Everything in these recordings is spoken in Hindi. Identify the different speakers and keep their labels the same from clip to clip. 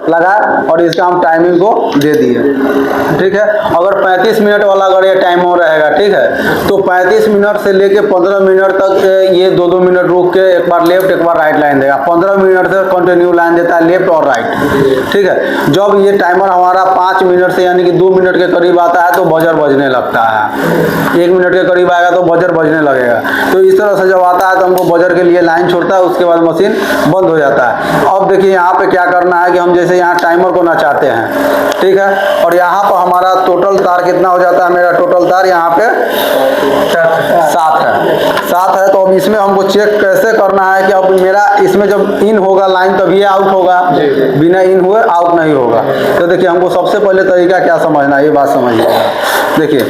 Speaker 1: लगा और इसका हम टाइमिंग को दे दिए। ठीक है, अगर 35 मिनट वाला अगर ये टाइमर रहेगा, ठीक है, तो 35 मिनट से लेके 15 मिनट तक ये 2-2 मिनट रुक के एक बार लेफ्ट एक बार राइट लाइन देगा। 15 मिनट से कंटिन्यू लाइन देता है लेफ्ट और राइट। ठीक है, जब ये टाइमर हमारा 5 मिनट से यानी कि 2 मिनट के करीब आता है तो बजर बजने लगता है। 1 मिनट के करीब आएगा तो बजर बजने लगेगा। तो इस तरह से जब आता है तो हमको बजर के लिए लाइन छोड़ता है, उसके बाद मशीन बंद हो जाता है। अब देखिए यहाँ पे क्या करना है कि हम जैसे यहाँ टाइमर को नचाते हैं, ठीक है, और यहाँ पर हमारा टोटल तार कितना हो जाता है, मेरा टोटल तार यहाँ पे 7 है। तो अब इसमें हमको चेक कैसे करना है कि अब मेरा इसमें जब इन होगा लाइन तभी आउट होगा, बिना इन हुए आउट नहीं होगा। तो देखिए हमको सबसे पहले तरीका क्या समझना है, ये बात समझिएगा। देखिए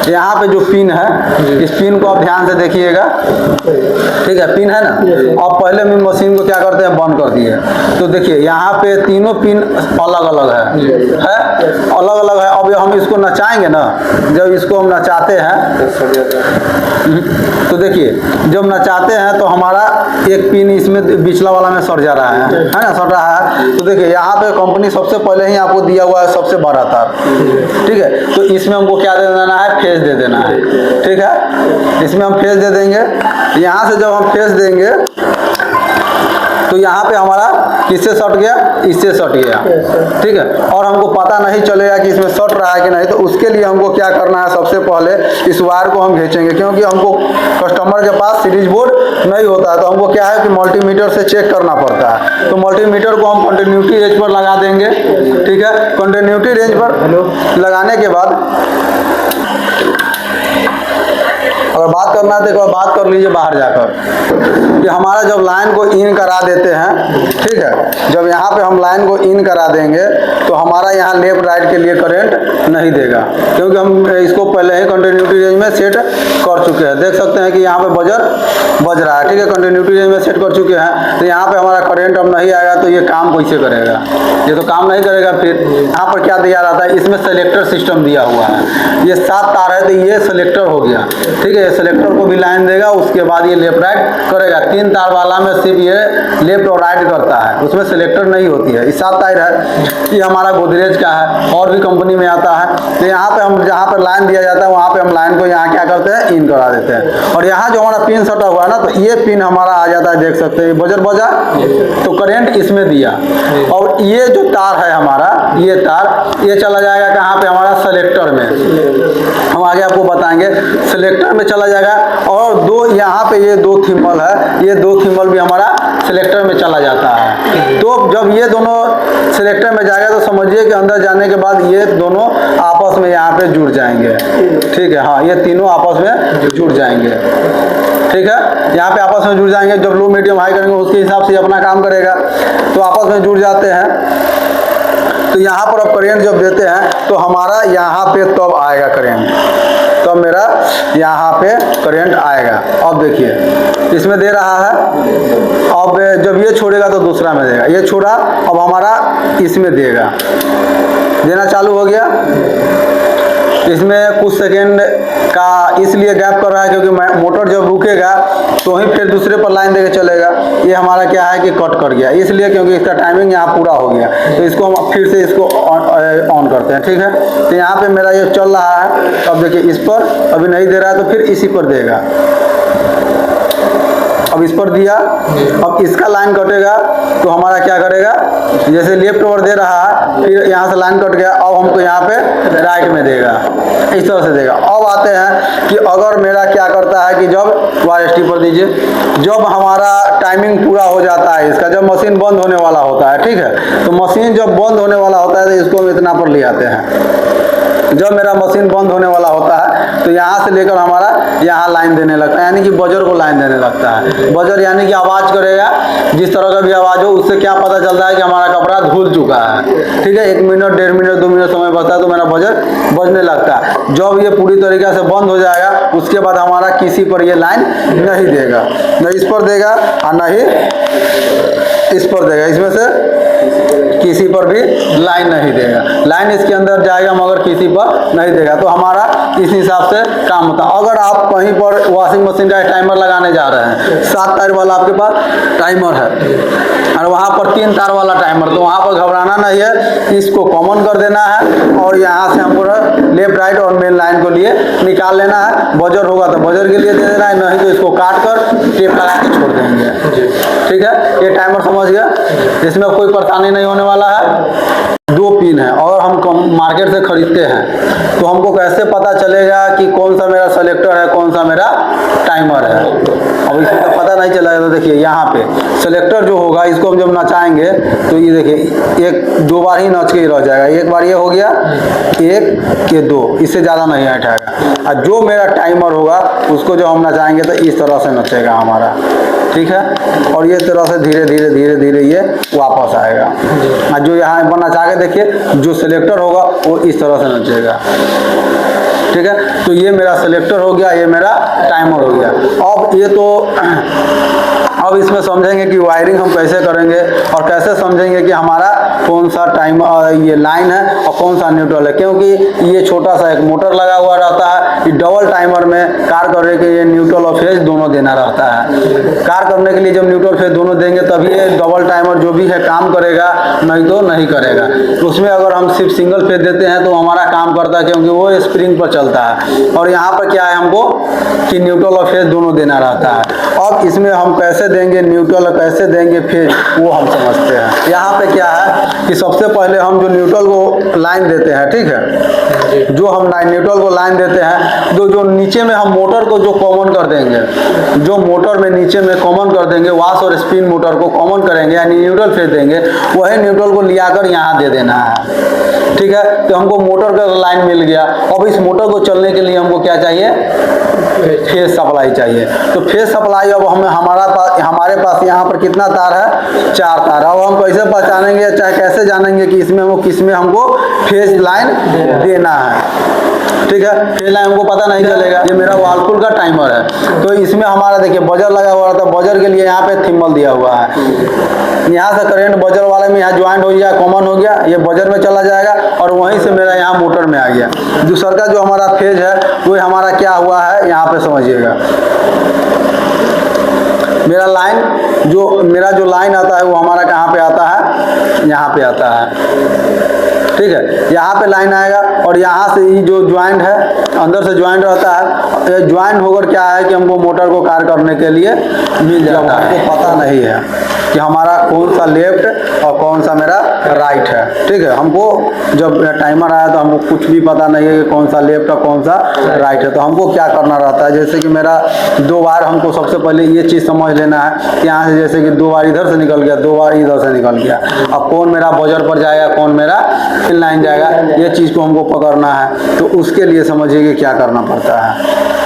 Speaker 1: यहाँ पे जो पिन है, इस पिन को आप ध्यान से देखिएगा, ठीक है, पिन है ना। अब पहले में मशीन को क्या करते हैं, बंद कर दिए। तो देखिए यहाँ पे तीनों पिन अलग अलग है अलग अलग है। अब हम इसको नचाएंगे ना, जब इसको हम नचाते हैं तो देखिए जब नचाते हैं तो हमारा एक पिन इसमें पिछला वाला में सट जा रहा है ना, सट रहा है। तो देखिए यहाँ पे कंपनी सबसे पहले ही आपको दिया हुआ है सबसे बड़ा तार, ठीक है। तो इसमें हमको क्या दे देना है, फेज दे देना है, ठीक है। इसमें हम फेज दे देंगे। यहाँ से जब हम फेज देंगे तो यहाँ पे हमारा किससे सट गया, इससे सट गया, ठीक है। और हमको पता नहीं चलेगा कि इसमें सट रहा है कि नहीं। तो उसके लिए हमको क्या करना है, सबसे पहले इस वायर को हम खींचेंगे, क्योंकि हमको कस्टमर के पास सीरीज बोर्ड नहीं होता है। तो हमको क्या है कि मल्टीमीटर से चेक करना पड़ता है। तो मल्टीमीटर को हम कंटिन्यूटी रेंज पर लगा देंगे, ठीक है। कंटिन्यूटी रेंज पर लगाने के बाद अगर बात करना है तो एक बार बात कर लीजिए बाहर जाकर कि हमारा जब लाइन को इन करा देते हैं, ठीक है, जब यहाँ पे हम लाइन को इन करा देंगे तो हमारा यहाँ लेफ्ट राइट के लिए करंट नहीं देगा, क्योंकि हम इसको पहले ही कंटिन्यूटी रेंज में सेट कर चुके हैं। देख सकते हैं कि यहाँ पे बजर बज रहा है, ठीक है, कंटिन्यूटी रेंज में सेट कर चुके हैं। तो यहाँ पे हमारा करंट अब नहीं आएगा तो ये काम कैसे करेगा, ये तो काम नहीं करेगा। फिर यहाँ पर क्या दिया रहता है, इसमें सेलेक्टर सिस्टम दिया हुआ है। ये 7 तार है तो ये सेलेक्टर हो गया, ठीक है। सेलेक्टर को भी लाइन देगा, उसके बाद ये लेफ्ट राइट करेगा। 3 तार वाला में सिर्फ ये लेफ्ट और राइट करता है, उसमें सेलेक्टर नहीं होती है। 7 तार है, ये हमारा गोदरेज का है, और भी कंपनी में आता है। तो यहाँ पे हम जहाँ पर लाइन दिया जाता है वहाँ पे हम लाइन को यहाँ क्या करते हैं, इन करा देते हैं। और यहाँ जो हमारा पिन सटा हुआ है ना, तो ये पिन हमारा आ जाता है, देख सकते हैं बजर बजा तो करंट इसमें दिया। और ये जो तार है हमारा, ये तार ये चला जाएगा कहाँ पे, हमारा सेलेक्टर में। हम आगे आपको बताएंगे, सेलेक्टर में चला जाएगा। और दो यहाँ पे ये 2 थिम्बल है, ये 2 थिम्बल भी हमारा सेलेक्टर में चला जाता है। तो जब ये दोनों सेलेक्टर में जाएगा तो समझिए कि अंदर जाने के बाद ये दोनों आपस में यहाँ पे जुड़ जाएंगे, ठीक है। हाँ, ये तीनों आपस में जुड़ जाएंगे, ठीक है। यहाँ पे आपस में जुड़ जाएंगे। जब लो मीडियम हाई करेंगे उसके हिसाब से अपना काम करेगा। तो आपस में जुड़ जाते हैं। तो यहाँ पर अब करंट जब देते हैं तो हमारा यहाँ पे तब आएगा करंट, तब मेरा यहाँ पे करंट आएगा। अब देखिए इसमें दे रहा है, अब जब ये छोड़ेगा तो दूसरा में देगा, ये छोड़ा अब हमारा इसमें देगा, देना चालू हो गया। इसमें कुछ सेकेंड का इसलिए गैप कर रहा है क्योंकि मोटर जब रुकेगा तो ही फिर दूसरे पर लाइन देके चलेगा। ये हमारा क्या है कि कट कर गया, इसलिए क्योंकि इसका टाइमिंग यहाँ पूरा हो गया। तो इसको हम फिर से इसको ऑन करते हैं, ठीक है। तो यहाँ पे मेरा ये चल रहा है। अब देखिए इस पर अभी नहीं दे रहा है तो फिर इसी पर देगा। अब इस पर दिया, अब इसका लाइन कटेगा तो हमारा क्या करेगा, जैसे लेफ्ट ओवर दे रहा है, फिर यहाँ से लाइन कट गया, अब हमको यहाँ पे राइट में देगा, इस तरह से देगा। अब आते हैं कि अगर मेरा क्या करता है कि जब वायर पर दीजिए, जब हमारा टाइमिंग पूरा हो जाता है इसका, जब मशीन बंद होने वाला होता है, ठीक है। तो मशीन जब बंद होने वाला होता है तो इसको हम इतना पर ले आते हैं। जब मेरा मशीन बंद होने वाला होता है तो यहाँ से लेकर हमारा यहाँ लाइन देने लगता है, यानी कि बजर को लाइन देने लगता है। बजर यानी कि आवाज़ करेगा, जिस तरह का भी आवाज़ हो, उससे क्या पता चलता है कि हमारा कपड़ा धुल चुका है, ठीक है। 1 मिनट 1.5 मिनट 2 मिनट समय बचता है तो मेरा बजर बजने लगता है। जब ये पूरी तरीके से बंद हो जाएगा उसके बाद हमारा किसी पर ये लाइन नहीं देगा, न इस पर देगा और न ही इस पर देगा, इसमें से किसी पर भी लाइन नहीं देगा। लाइन इसके अंदर जाएगा मगर किसी पर नहीं देगा। तो हमारा इस हिसाब से काम होता है। अगर आप कहीं पर वॉशिंग मशीन का टाइमर लगाने जा रहे हैं, 7 तार वाला आपके पास टाइमर है और वहाँ पर 3 तार वाला टाइमर, तो वहाँ पर घबराना नहीं है, इसको कॉमन कर देना है और यहाँ से हमको लेफ्ट राइट और मेन लाइन को लिए निकाल लेना है। बजर होगा तो बजर के लिए दे देना है, नहीं तो इसको काट कर टेप लगा के छोड़ देंगे। ठीक है, ये टाइमर समझ गया, इसमें कोई परेशानी नहीं होने वाला है। 2 पिन है और हम मार्केट से खरीदते हैं तो हमको कैसे पता चलेगा कि कौन सा मेरा सेलेक्टर है, कौन सा मेरा टाइमर है? अब इसमें तो पता नहीं चला। तो देखिए यहाँ पे सेलेक्टर जो होगा, इसको हम जब नचाएंगे तो ये देखिए 1-2 बार ही नच के ही रह जाएगा। एक बार ये हो गया, 1 के 2, इससे ज़्यादा नहीं हटेगा। और जो मेरा टाइमर होगा उसको जब हम नचाएंगे तो इस तरह से नचेगा हमारा। ठीक है, और ये तरह से धीरे धीरे धीरे धीरे ये वापस आएगा। और जो यहाँ पर नचा के देखिए, जो सेलेक्टर होगा वो इस तरह से नचेगा। ठीक है, तो ये मेरा सेलेक्टर हो गया, ये मेरा टाइमर हो गया। अब इसमें समझेंगे कि वायरिंग हम कैसे करेंगे और कैसे समझेंगे कि हमारा कौन सा टाइमर ये लाइन है और कौन सा न्यूट्रल है। क्योंकि ये छोटा सा एक मोटर लगा हुआ रहता है। ये डबल टाइमर में कार करने के लिए न्यूट्रल और फेज दोनों देना रहता है। कार करने के लिए जब न्यूट्रल फेज दोनों देंगे तभी ये डबल टाइमर जो भी है काम करेगा, नहीं तो नहीं करेगा। उसमें अगर हम सिर्फ सिंगल फेज देते हैं तो हमारा काम करता है, क्योंकि वो स्प्रिंग पर चलता है। और यहाँ पर क्या है हमको कि न्यूट्रल और फेज दोनों देना रहता है। अब इसमें हम कैसे देंगे न्यूट्रल और कैसे देंगे फेज, वो हम समझते हैं। यहाँ पे क्या है कि सबसे पहले हम जो न्यूट्रल को लाइन देते हैं, ठीक है, जो हम न्यूट्रल को लाइन देते हैं, जो नीचे में हम मोटर को जो कॉमन कर देंगे, जो मोटर में नीचे में कॉमन कर देंगे, वाश और स्पिन मोटर को कॉमन करेंगे यानी न्यूट्रल फेज देंगे, वही न्यूट्रल को लियाकर यहाँ दे देना है। ठीक है, तो हमको मोटर का लाइन मिल गया। अब इस मोटर को चलने के लिए हमको क्या चाहिए? फेज सप्लाई चाहिए। तो फेज सप्लाई अब हमारे पास यहाँ पर कितना तार है? 4 तार। अब हम कैसे पहचानेंगे, चाहे कैसे जानेंगे कि इसमें किसमें हमको फेज लाइन देना है? ठीक है, फेज लाइन हमको पता नहीं चलेगा। ये मेरा वर्लपूल का टाइमर है, तो इसमें हमारा देखिए बजर लगा हुआ था। बजर के लिए यहाँ पे थिम्बल दिया हुआ है। यहाँ से करंट बजर वाले में यहाँ ज्वाइंट हो गया, कॉमन हो गया, ये बजर में चला जाएगा और वहीं से मेरा यहाँ मोटर में आ गया। दूसरा का जो हमारा फेज है वो हमारा क्या हुआ है, यहाँ पे समझिएगा। मेरा जो लाइन आता है वो हमारा कहाँ पे आता है? यहाँ पे आता है। ठीक है, यहाँ पे लाइन आएगा और यहाँ से ये जो ज्वाइंट है, अंदर से ज्वाइंट रहता है। ये ज्वाइंट होकर क्या है कि हमको मोटर को कार करने के लिए मिल जाता है। हमको पता नहीं है कि हमारा कौन सा लेफ्ट और कौन सा मेरा राइट है। ठीक है, हमको जब टाइमर आया तो हमको कुछ भी पता नहीं है कि कौन सा लेफ्ट और कौन सा राइट है। तो हमको क्या करना रहता है, जैसे कि मेरा 2 बार, हमको सबसे पहले ये चीज़ समझ लेना है कि यहाँ से जैसे कि 2 बार इधर से निकल गया, 2 बार इधर से निकल गया। अब कौन मेरा बजर पर जाएगा, कौन मेरा फिल लाइन जाएगा, ये चीज़ को हमको पकड़ना है। तो उसके लिए समझिए कि क्या करना पड़ता है।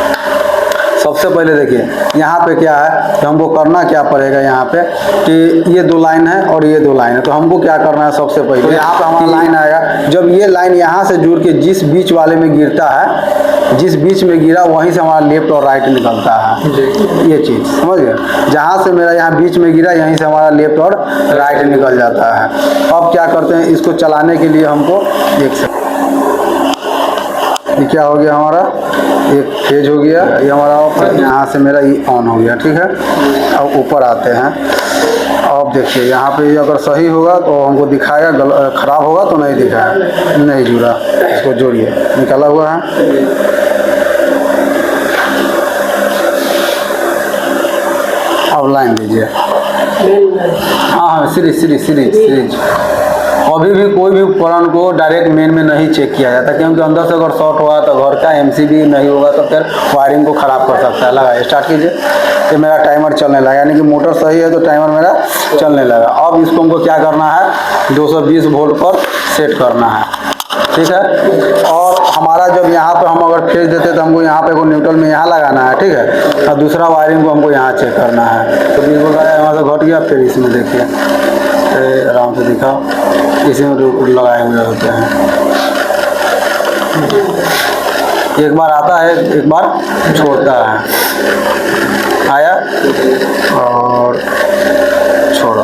Speaker 1: सबसे पहले देखिए यहाँ पे क्या है, तो हमको करना क्या पड़ेगा यहाँ पे कि ये 2 लाइन है और ये 2 लाइन है। तो हमको क्या करना है, सबसे पहले यहाँ पे हमारा लाइन आएगा। जब ये लाइन यहाँ से जुड़ के जिस बीच वाले में गिरता है, जिस बीच में गिरा वहीं से हमारा लेफ्ट और राइट निकलता है। ये चीज़ समझ गए, जहाँ से मेरा यहाँ बीच में गिरा यहीं से हमारा लेफ्ट और राइट निकल जाता है। अब क्या करते हैं, इसको चलाने के लिए हमको ये क्या हो गया, हमारा एक फेज हो गया, ये हमारा ऑफ है, यहाँ से मेरा ये ऑन हो गया। ठीक है, अब ऊपर आते हैं। अब देखिए यहाँ पे अगर सही होगा तो हमको दिखाएगा, खराब होगा तो नहीं दिखाएगा। नहीं जुड़ा, इसको जोड़िए, निकाला हुआ है। अब लाइन दीजिए। हाँ, सीरीज। अभी भी कोई भी उपकरण को डायरेक्ट मेन में नहीं चेक किया जाता, क्योंकि अंदर से अगर शॉर्ट हुआ तो घर का MCB नहीं होगा तो फिर वायरिंग को ख़राब कर सकता है। लगा, स्टार्ट कीजिए। ये मेरा टाइमर चलने लगा, यानी कि मोटर सही है तो टाइमर मेरा चलने लगा। अब इसको हमको क्या करना है, 220 वोल्ट पर सेट करना है। ठीक है, और हमारा जब यहाँ पर हम अगर फेज देते तो हमको यहाँ पे को न्यूट्रल में यहाँ लगाना है। ठीक है, और दूसरा वायरिंग को हमको यहाँ चेक करना है। तो 20 वोल्ट आया, यहाँ से घट गया। फिर इसमें देखिए, आराम से दिखाओ, इसी में लगाए हुए होते हैं। एक बार आता है, एक बार छोड़ता है। आया और छोड़ा।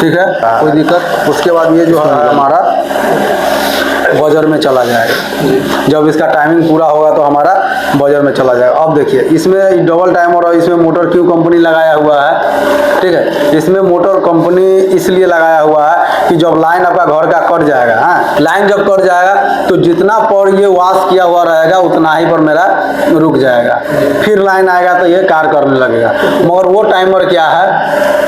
Speaker 1: ठीक है, कोई दिक्कत। उसके बाद ये जो है हमारा बजर में चला जाएगा। जब इसका टाइमिंग पूरा होगा तो हमारा बजर में चला जाएगा। अब देखिए इसमें डबल टाइमर और इसमें मोटर क्यों कंपनी लगाया हुआ है, ठीक है। इसमें मोटर कंपनी इसलिए लगाया हुआ है कि जब लाइन आपका घर का कट जाएगा, हाँ, लाइन जब कट जाएगा तो जितना पर ये वॉश किया हुआ रहेगा उतना ही पर मेरा रुक जाएगा। फिर लाइन आएगा तो ये कार करने लगेगा। मगर वो टाइमर क्या है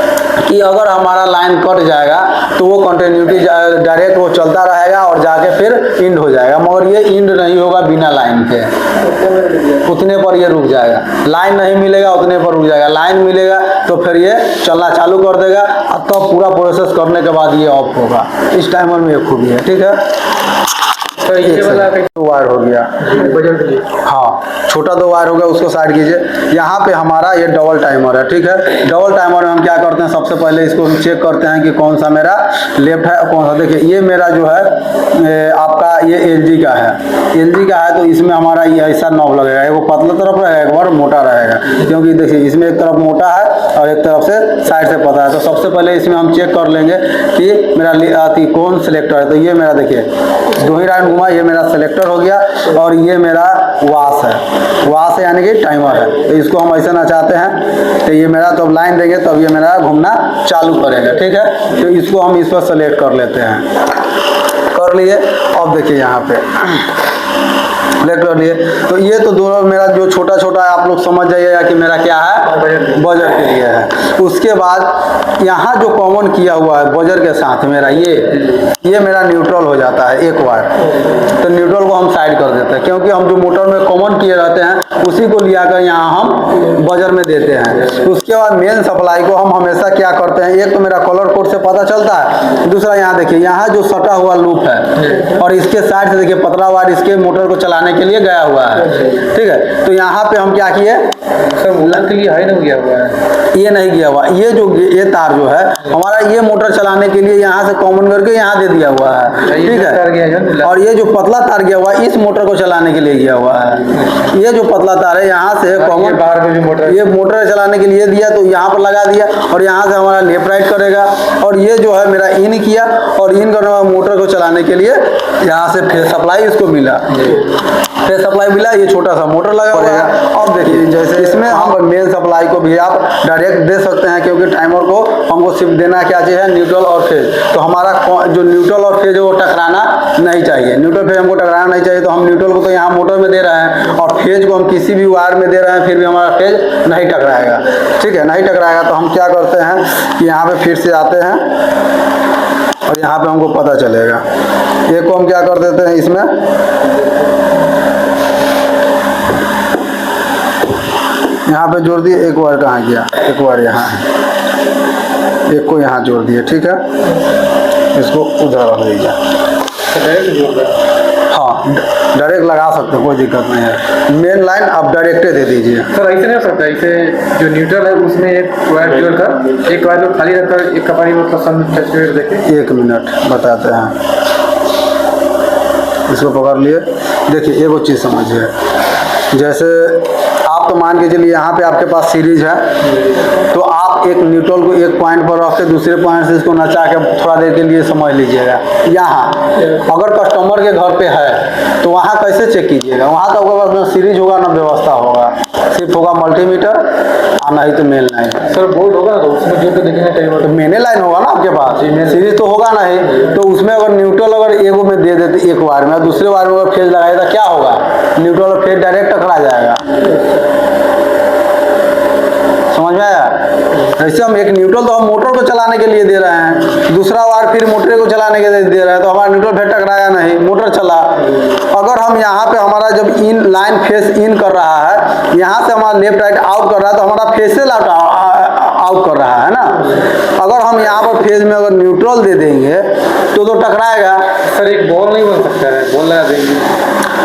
Speaker 1: कि अगर हमारा लाइन कट जाएगा तो वो कंटिन्यूटी डायरेक्ट वो चलता रहेगा और जाके फिर इंड हो जाएगा। मगर ये इंड नहीं होगा बिना लाइन के, उतने पर ये रुक जाएगा। लाइन नहीं मिलेगा उतने पर रुक जाएगा, लाइन मिलेगा तो फिर ये चलना चालू कर देगा और तब पूरा प्रोसेस करने के बाद ये ऑफ होगा। इस टाइमर में एक खूबी है, ठीक है।
Speaker 2: तो ये वाला
Speaker 1: दो वायर हो गया
Speaker 2: बजर के लिए,
Speaker 1: हाँ, छोटा दो वायर हो गया, उसको साइड कीजिए। यहाँ पे हमारा ये डबल टाइमर है, ठीक है। डबल टाइमर में हम क्या करते हैं, सबसे पहले इसको हम चेक करते हैं कि कौन सा मेरा लेफ्ट है और कौन सा। देखिए ये मेरा जो है आपका ये LG का है, LG का है तो इसमें हमारा ये ऐसा नॉब लगेगा। एक पतला तरफ रहेगा, एक बार मोटा रहेगा, क्योंकि देखिए इसमें एक तरफ मोटा है और एक तरफ से साइड से पतला है। तो सबसे पहले इसमें हम चेक कर लेंगे कि मेरा कौन सिलेक्टर है। तो ये मेरा देखिए दो ही राउंड घुमा, ये मेरा सिलेक्टर हो गया और ये मेरा वाश है। वाश है यानी कि टाइमर है। तो इसको हम ऐसे ना चाहते हैं तो ये मेरा तो लाइन देंगे तब ये मेरा घूमना चालू करेगा, ठीक है। तो इसको हम इस पर सेलेक्ट कर लेते हैं, कर लिए। अब देखिए यहाँ पे सेलेक्ट कर लिए। तो ये तो दोनों मेरा जो छोटा छोटा है आप लोग समझ जाइएगा कि मेरा क्या है, बजर के लिए है। उसके बाद यहाँ जो कॉमन किया हुआ है बजर के साथ मेरा ये मेरा न्यूट्रल हो जाता है एक वायर। तो न्यूट्रल को हम साइड कर देते हैं, क्योंकि हम जो मोटर में कॉमन किए रहते हैं उसी को लिया कर यहाँ हम बजर में देते हैं। उसके बाद मेन सप्लाई को हम हमेशा क्या करते हैं, एक तो मेरा कलर कोड से पता चलता है, दूसरा यहाँ देखिए यहाँ जो सटा हुआ लूप है और इसके साइड से देखिए पतला वायर इसके मोटर को चलाने के लिए गया हुआ है, ठीक है। तो यहाँ पे हम क्या किए,
Speaker 2: सर उलन के लिए हाई नहीं गया हुआ है,
Speaker 1: ये नहीं गया हुआ। ये जो ये तार जो है हमारा ये मोटर चलाने के लिए यहाँ से कॉमन करके यहाँ दे दिया हुआ है, ठीक है। और ये जो पतला तार गया हुआ है इस मोटर को चलाने के लिए गया हुआ है। ये जो पतला तार है यहाँ से कॉमन
Speaker 2: बाहर में जो मोटर,
Speaker 1: ये मोटर चलाने के लिए दिया तो यहाँ पर लगा दिया और यहाँ से हमारा लेफ्ट राइट करेगा। और ये जो है मेरा इन किया और इन करने वाला मोटर को चलाने के लिए यहाँ से फेस सप्लाई इसको मिला, फेस सप्लाई मिला। ये छोटा सा मोटर लगा हुआ है। अब देखिए जैसे इसमें हम मेन सप्लाई को भी आप डायरेक्ट दे सकते हैं, क्योंकि टाइमर को हमको सिर्फ देना क्या चाहिए, न्यूट्रल और फेज। तो हमारा जो न्यूट्रल और फेज है वो टकराना नहीं चाहिए, न्यूट्रल फेज हमको टकराना नहीं चाहिए। तो हम न्यूट्रल को तो यहाँ मोटर में दे रहे हैं और फेज को हम किसी भी वायर में दे रहे हैं, फिर भी हमारा फेज नहीं टकराएगा, ठीक है, नहीं टकराएगा। तो हम क्या करते हैं कि यहाँ पे फिर से आते हैं और यहाँ पे हमको पता चलेगा। एक को हम क्या कर देते हैं, इसमें यहाँ पे जोड़ दिए, एक वायर कहाँ गया, एक वायर यहाँ है, एक को यहाँ जोड़ दिए, ठीक है। इसको उधर रख दीजिए, हाँ डायरेक्ट लगा सकते हैं, कोई दिक्कत नहीं है। मेन लाइन आप डायरेक्ट दे दीजिए।
Speaker 2: सर ऐसे नहीं हो सकता, ऐसे जो न्यूट्रल है उसमें एक वायर जोड़कर एक वायर खाली रखकर एक कपारी मतलब देखे।
Speaker 1: एक मिनट बताते हैं, इसको पकड़ लिए। देखिए एक वो चीज़ समझिए, जैसे आप तो मान के चलिए यहाँ पे आपके पास सीरीज है, तो आप एक न्यूट्रल को एक पॉइंट पर रख के दूसरे पॉइंट से इसको नचा के थोड़ा देर के लिए समझ लीजिएगा। यहाँ अगर कस्टमर के घर पे है तो वहाँ कैसे चेक कीजिएगा, वहाँ तो आपके पास सीरीज होगा ना व्यवस्था होगा, सिर्फ होगा मल्टीमीटर और नहीं तो मेन लाइन।
Speaker 2: सर बोर्ड होगा तो उसमें जो तो देखेंगे टाइमर,
Speaker 1: तो मेन लाइन होगा ना आपके पास, सीरीज तो होगा नहीं। तो उसमें अगर न्यूट्रल अगर एगो में दे देते एक वायर में, दूसरे वायर में अगर फेज लगाए तो क्या होगा, न्यूट्रल और फेज डायरेक्ट टकरा जाएगा। समझ में आया? ऐसे हम एक न्यूट्रल तो हम मोटर को चलाने के लिए दे रहे हैं, दूसरा वायर फिर मोटर को चलाने के लिए दे रहे हैं, तो हमारा न्यूट्रल फेज टकराया नहीं, मोटर चला। अगर हम यहाँ पे हमारा जब इन लाइन फेस इन कर रहा है, यहाँ से हमारा लेफ्ट राइट आउट कर रहा है, तो हमारा फेस से आउट कर रहा है ना। अगर हम यहाँ पर फेज में अगर न्यूट्रल दे देंगे तो टकराएगा।
Speaker 2: सर एक बॉल नहीं बन सकता है, बॉल लगा देंगे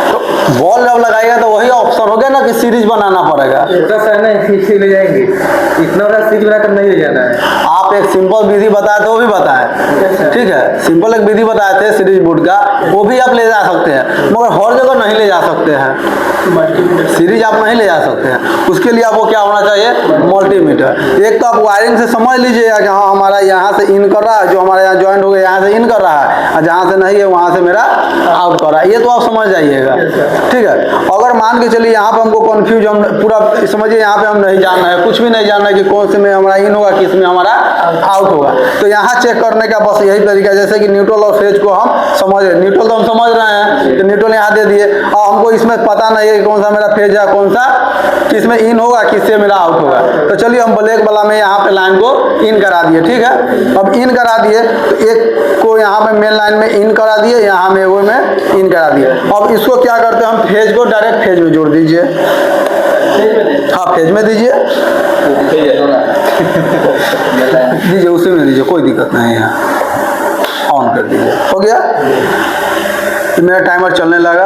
Speaker 1: तो बॉल जब लगाएगा तो वही ऑप्शन हो गया ना कि सीरीज बनाना पड़ेगा।
Speaker 2: छोटा सा है ना, इसी ले जाएंगे, इतना बड़ा सीरीज बनाकर नहीं ले जाना है।
Speaker 1: आप आप एक सिंपल विधि बताए थे, वो भी बताए, ठीक है, सिंपल एक विधि बताए थे सीरीज बोर्ड का, वो भी आप ले जा सकते हैं, मगर हर जगह नहीं ले जा सकते हैं, सीरीज आप नहीं ले जा सकते हैं। उसके लिए आपको क्या होना चाहिए, मल्टीमीटर। एक तो आप वायरिंग से समझ लीजिएगा कि हाँ हमारा यहाँ से इन कर रहा है, जो हमारे यहाँ ज्वाइंट हो गया यहाँ से इन कर रहा है, और जहाँ से नहीं है वहाँ से मेरा आउट कर रहा है, ये तो आप समझ जाइएगा, ठीक है। अगर मान के चलिए यहाँ पे हमको कन्फ्यूज, हम पूरा समझिए यहाँ पे हम नहीं जानना है, कुछ भी नहीं जानना है कि कौन से में हमारा इन होगा, किस में हमारा आउट होगा, तो यहाँ चेक करने का बस यही तरीका, जैसे कि न्यूट्रल और फेज को हम समझ रहे, न्यूट्रल तो हम समझ रहे हैं, तो न्यूट्रल यहाँ दे दिए, और हमको इसमें पता नहीं है कि कौन सा मेरा फेज है, कौन सा किस में इन होगा, किससे मेरा आउट होगा। तो चलिए हम ब्लैक वाला में यहाँ पे लाइन को इन करा दिए, ठीक है। अब इन करा दिए तो एक को यहाँ पे मेन लाइन में इन करा दिए, यहाँ में वो में इन करा दिए। अब इसको क्या करते हैं, हम फेज को डायरेक्ट फेज में जोड़ दीजिए, हाँ फेज में दीजिए, दीजिए उसी में दीजिए, कोई दिक्कत नहीं है, ऑन कर दीजिए, हो गया। मेरा टाइमर चलने लगा,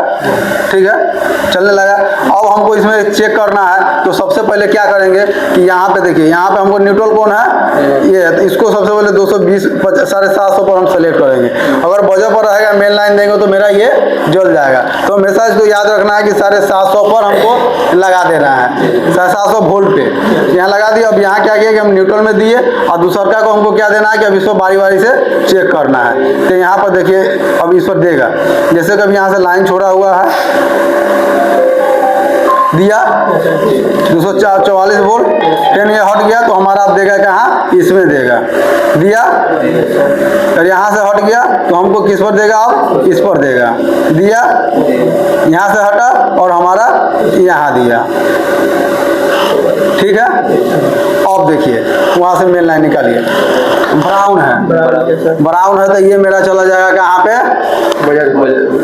Speaker 1: ठीक है, चलने लगा। अब हमको इसमें चेक करना है, तो सबसे पहले क्या करेंगे कि यहाँ पे देखिए, यहाँ पे हमको न्यूट्रल कौन है, ये है, तो इसको सबसे पहले 220 750 पर हम सेलेक्ट करेंगे। अगर बजर पर रहेगा मेन लाइन देंगे तो मेरा ये जल जाएगा, तो हमेशा इसको याद रखना है कि 750 पर हमको लगा देना है, 750 वोल्ट पे यहाँ लगा दिया। अब यहाँ क्या किया कि हम न्यूट्रल में दिए, और दूसरा को हमको क्या देना है कि अब इसको बारी बारी से चेक करना है। तो यहाँ पर देखिए अब इस पर देगा, जैसे कभी यहाँ से लाइन छोड़ा हुआ है, दिया 244 वोल्ट, फिर ये हट गया तो हमारा अब देगा कहाँ, इसमें देगा, दिया, और यहाँ से हट गया तो हमको किस पर देगा, अब इस पर देगा, दिया, यहाँ से हटा और हमारा यहाँ दिया, ठीक है। अब देखिए वहाँ से मेन लाइन निकालिए, ब्राउन है तो ये मेरा चला जाएगा कहाँ पे,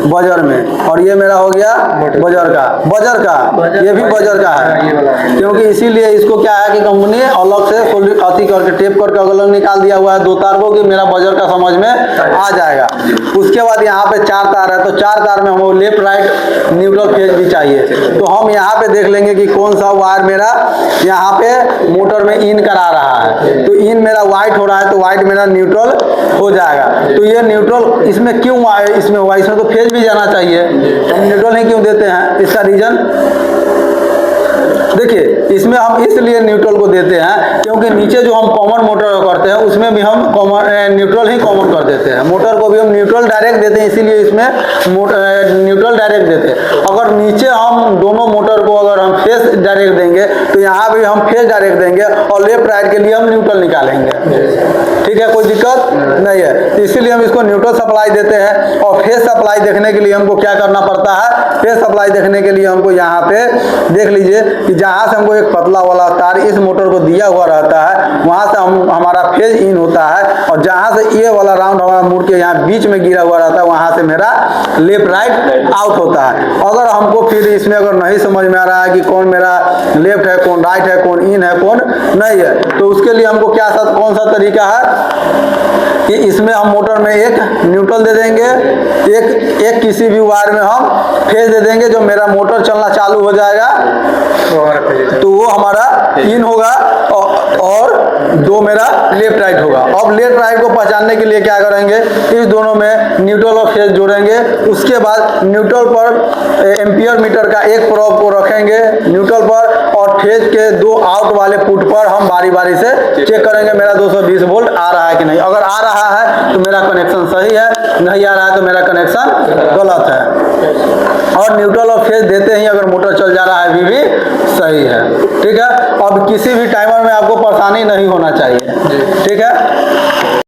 Speaker 1: बजर में, और ये मेरा हो गया बजर का, ये भी बजर का है, क्योंकि इसीलिए इसको क्या है कि कंपनी अलग से अति करके टेप करके अलग निकाल दिया हुआ है 2 तार को, कि मेरा बजर का समझ में आ जाएगा। उसके बाद यहाँ पे 4 तार है, तो 4 तार में हमको लेफ्ट राइट न्यूट्रल फेज भी चाहिए, तो हम यहाँ पे देख लेंगे कि कौन सा वायर मेरा यहाँ पे मोटर में इन करा रहा है। तो इन मेरा वाइट हो रहा है, तो वाइट मेरा न्यूट्रल हो जाएगा। तो ये न्यूट्रल इसमें क्यों आए, इसमें हुआ, इसमें तो फेज भी जाना चाहिए, हम न्यूट्रल ही क्यों देते हैं, इसका रीजन देखिए, इसमें हम इसलिए न्यूट्रल को देते हैं क्योंकि नीचे जो हम कॉमन मोटर करते हैं उसमें भी हम कॉमन न्यूट्रल ही कॉमन कर देते हैं, मोटर को भी हम न्यूट्रल डायरेक्ट देते हैं, इसीलिए इसमें न्यूट्रल डायरेक्ट देते हैं। अगर नीचे हम दोनों मोटर को अगर हम फेस डायरेक्ट देंगे तो यहाँ भी हम फेस डायरेक्ट देंगे, और लेफ्ट राइट के लिए हम न्यूट्रल निकालेंगे, ठीक है, कोई दिक्कत नहीं है। तो इसीलिए हम इसको न्यूट्रल सप्लाई देते हैं। और फेस सप्लाई देखने के लिए हमको क्या करना पड़ता है, फेस सप्लाई देखने के लिए हमको यहाँ पे देख लीजिए कि जहाँ से हमको एक पतला वाला तार इस मोटर को दिया हुआ रहता है, वहाँ से हमारा फेज इन होता है, और जहाँ से ये वाला राउंड हमारा मुड़ के यहाँ बीच में गिरा हुआ रहता है, वहाँ से मेरा लेफ्ट राइट आउट होता है। अगर हमको फिर इसमें अगर नहीं समझ में आ रहा है कि कौन मेरा लेफ्ट है, कौन राइट है, कौन इन है, कौन नहीं है, तो उसके लिए हमको क्या कौन सा तरीका है कि इसमें हम मोटर में एक न्यूट्रल दे देंगे, एक किसी भी वायर में हम फेज दे देंगे, जो मेरा मोटर चलना चालू हो जाएगा तो वो हमारा इन होगा, और 2 मेरा लेफ्ट राइट होगा। अब लेफ्ट राइट को पहचानने के लिए क्या करेंगे, इस दोनों में न्यूट्रल और फेज जोड़ेंगे। उसके बाद न्यूट्रल पर एम्पियर मीटर का एक प्रोब को रखेंगे न्यूट्रल पर, और फेज के 2 आउट वाले पुट पर हम बारी बारी से चेक करेंगे मेरा 220 वोल्ट आ रहा है कि नहीं। अगर आ रहा है तो मेरा कनेक्शन सही है, नहीं आ रहा है तो मेरा कनेक्शन गलत है। और न्यूट्रल और फेज देते ही अगर मोटर चल जा रहा है अभी भी सही है, ठीक है। अब किसी भी टाइमर में आपको परेशानी नहीं होना चाहिए, ठीक है।